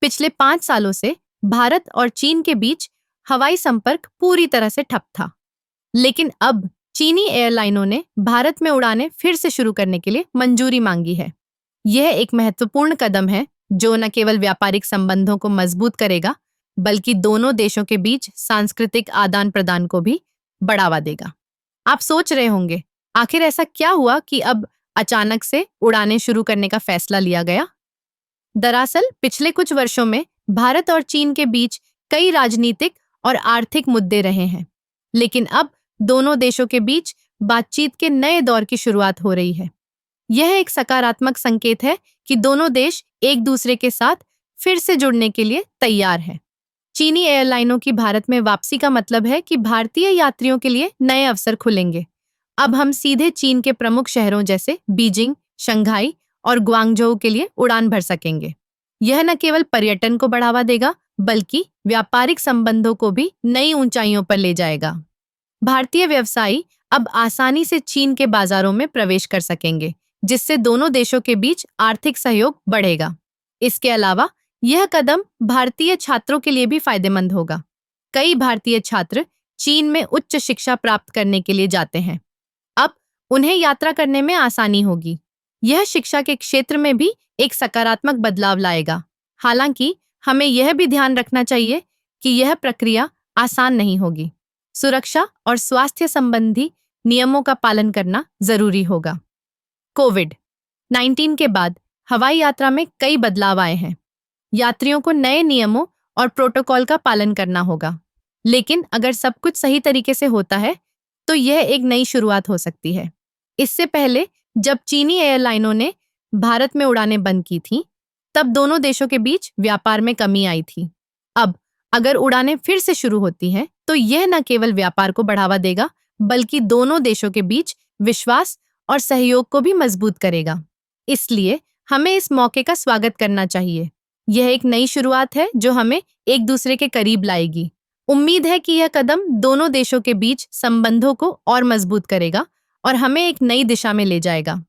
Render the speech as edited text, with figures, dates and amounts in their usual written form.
पिछले 5 सालों से भारत और चीन के बीच हवाई संपर्क पूरी तरह से ठप था। लेकिन अब चीनी एयरलाइनों ने भारत में उड़ानें फिर से शुरू करने के लिए मंजूरी मांगी है। यह एक महत्वपूर्ण कदम है जो न केवल व्यापारिक संबंधों को मजबूत करेगा, बल्कि दोनों देशों के बीच सांस्कृतिक आदान प्रदान को भी बढ़ावा देगा। आप सोच रहे होंगे, आखिर ऐसा क्या हुआ कि अब अचानक से उड़ानें शुरू करने का फैसला लिया गया? दरअसल पिछले कुछ वर्षों में भारत और चीन के बीच कई राजनीतिक और आर्थिक मुद्दे रहे हैं, लेकिन अब दोनों देशों के बीच बातचीत के नए दौर की शुरुआत हो रही है। यह एक सकारात्मक संकेत है कि दोनों देश एक दूसरे के साथ फिर से जुड़ने के लिए तैयार हैं। चीनी एयरलाइनों की भारत में वापसी का मतलब है कि भारतीय यात्रियों के लिए नए अवसर खुलेंगे। अब हम सीधे चीन के प्रमुख शहरों जैसे बीजिंग, शंघाई और ग्वांगझोउ के लिए उड़ान भर सकेंगे। यह न केवल पर्यटन को बढ़ावा देगा, बल्कि व्यापारिक संबंधों को भी नई ऊंचाइयों पर ले जाएगा। भारतीय व्यवसायी अब आसानी से चीन के बाजारों में प्रवेश कर सकेंगे, जिससे दोनों देशों के बीच आर्थिक सहयोग बढ़ेगा। इसके अलावा यह कदम भारतीय छात्रों के लिए भी फायदेमंद होगा। कई भारतीय छात्र चीन में उच्च शिक्षा प्राप्त करने के लिए जाते हैं। अब उन्हें यात्रा करने में आसानी होगी। यह शिक्षा के क्षेत्र में भी एक सकारात्मक बदलाव लाएगा। हालांकि हमें यह भी ध्यान रखना चाहिए कि यह प्रक्रिया आसान नहीं होगी। सुरक्षा और स्वास्थ्य संबंधी नियमों का पालन करना जरूरी होगा। कोविड-19 के बाद हवाई यात्रा में कई बदलाव आए हैं। यात्रियों को नए नियमों और प्रोटोकॉल का पालन करना होगा। लेकिन अगर सब कुछ सही तरीके से होता है, तो यह एक नई शुरुआत हो सकती है। इससे पहले जब चीनी एयरलाइनों ने भारत में उड़ानें बंद की थीं, तब दोनों देशों के बीच व्यापार में कमी आई थी। अब अगर उड़ानें फिर से शुरू होती हैं, तो यह न केवल व्यापार को बढ़ावा देगा, बल्कि दोनों देशों के बीच विश्वास और सहयोग को भी मजबूत करेगा। इसलिए हमें इस मौके का स्वागत करना चाहिए। यह एक नई शुरुआत है जो हमें एक दूसरे के करीब लाएगी। उम्मीद है कि यह कदम दोनों देशों के बीच संबंधों को और मजबूत करेगा और हमें एक नई दिशा में ले जाएगा।